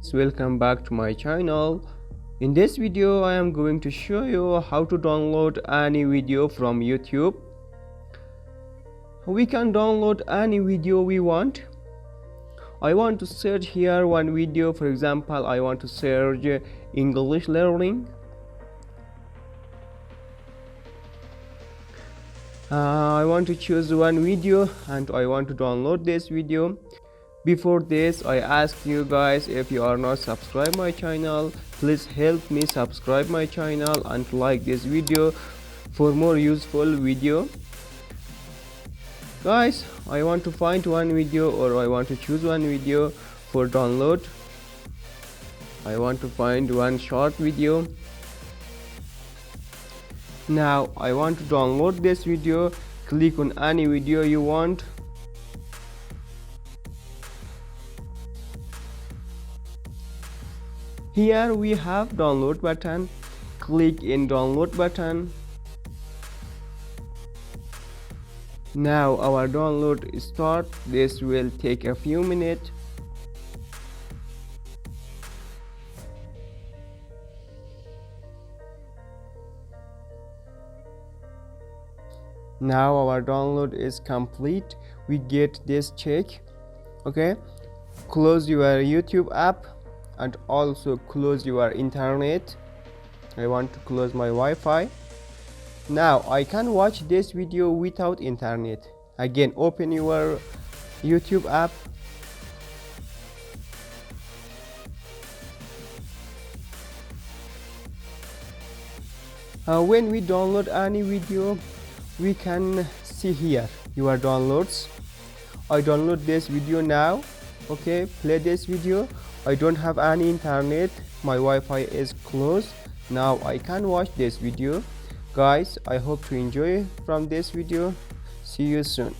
Welcome back to my channel. In this video I am going to show you how to download any video from YouTube. We can download any video we want. I want to search here one video. For example, I want to search English learning. I want to choose one video and I want to download this video. Before this, I ask you guys, if you are not subscribed my channel, please help me subscribe my channel and like this video for more useful video. Guys, I want to find one video, or I want to choose one video for download. I want to find one short video. Now I want to download this video. Click on any video you want. Here we have download button. Click in download button. Now our download start. This will take a few minutes. Now our download is complete. We get this check. Okay, close your YouTube app and also close your internet. I want to close my Wi-Fi. Now I can watch this video without internet. Again, open your YouTube app. When we download any video, we can see here your downloads. I download this video now. Okay, play this video. I don't have any internet, my Wi-Fi is closed. Now I can watch this video. Guys, I hope to enjoy from this video. See you soon.